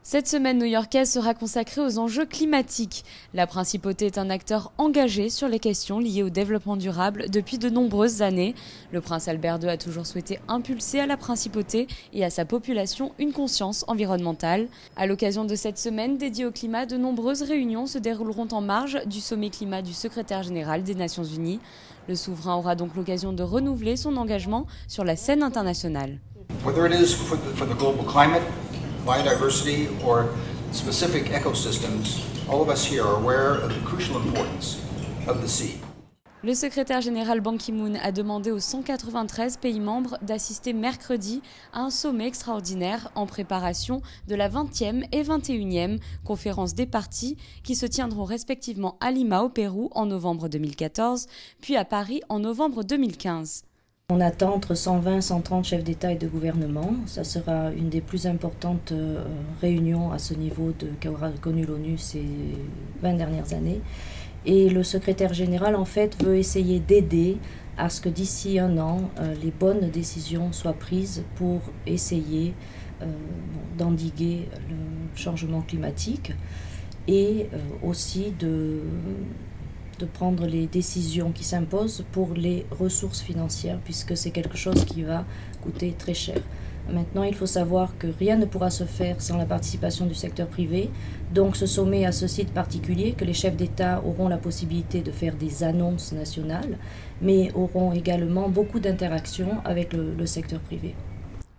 Cette semaine new-yorkaise sera consacrée aux enjeux climatiques. La principauté est un acteur engagé sur les questions liées au développement durable depuis de nombreuses années. Le prince Albert II a toujours souhaité impulser à la principauté et à sa population une conscience environnementale. À l'occasion de cette semaine dédiée au climat, de nombreuses réunions se dérouleront en marge du sommet climat du secrétaire général des Nations Unies. Le souverain aura donc l'occasion de renouveler son engagement sur la scène internationale. Whether it is for the global climate, biodiversity, or specific ecosystems, all of us here are aware of the crucial importance of the sea. Le secrétaire général Ban Ki-moon a demandé aux 193 pays membres d'assister mercredi à un sommet extraordinaire en préparation de la 20e et 21e conférence des parties qui se tiendront respectivement à Lima au Pérou en novembre 2014, puis à Paris en novembre 2015. On attend entre 120 et 130 chefs d'État et de gouvernement. Ça sera une des plus importantes réunions à ce niveau qu'aura connu l'ONU ces 20 dernières années. Et le secrétaire général, en fait, veut essayer d'aider à ce que d'ici un an, les bonnes décisions soient prises pour essayer d'endiguer le changement climatique et aussi de prendre les décisions qui s'imposent pour les ressources financières, puisque c'est quelque chose qui va coûter très cher. Maintenant, il faut savoir que rien ne pourra se faire sans la participation du secteur privé. Donc ce sommet a ce site particulier que les chefs d'État auront la possibilité de faire des annonces nationales, mais auront également beaucoup d'interactions avec le secteur privé.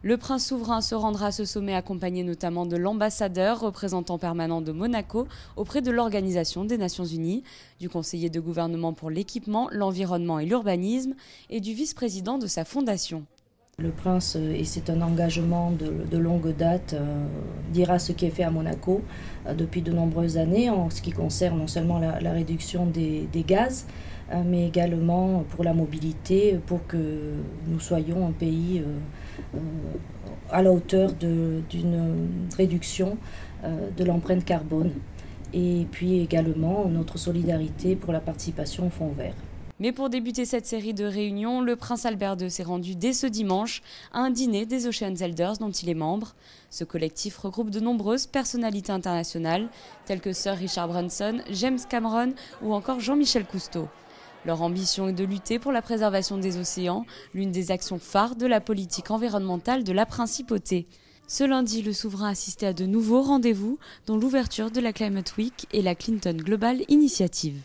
Le prince souverain se rendra à ce sommet accompagné notamment de l'ambassadeur représentant permanent de Monaco auprès de l'Organisation des Nations Unies, du conseiller de gouvernement pour l'équipement, l'environnement et l'urbanisme et du vice-président de sa fondation. Le prince, et c'est un engagement de longue date, dira ce qui est fait à Monaco depuis de nombreuses années en ce qui concerne non seulement la réduction des gaz, mais également pour la mobilité, pour que nous soyons un pays à la hauteur d'une réduction de l'empreinte carbone. Et puis également notre solidarité pour la participation au Fonds vert. Mais pour débuter cette série de réunions, le prince Albert II s'est rendu dès ce dimanche à un dîner des Oceans Elders dont il est membre. Ce collectif regroupe de nombreuses personnalités internationales, telles que Sir Richard Branson, James Cameron ou encore Jean-Michel Cousteau. Leur ambition est de lutter pour la préservation des océans, l'une des actions phares de la politique environnementale de la principauté. Ce lundi, le souverain assistait à de nouveaux rendez-vous, dont l'ouverture de la Climate Week et la Clinton Global Initiative.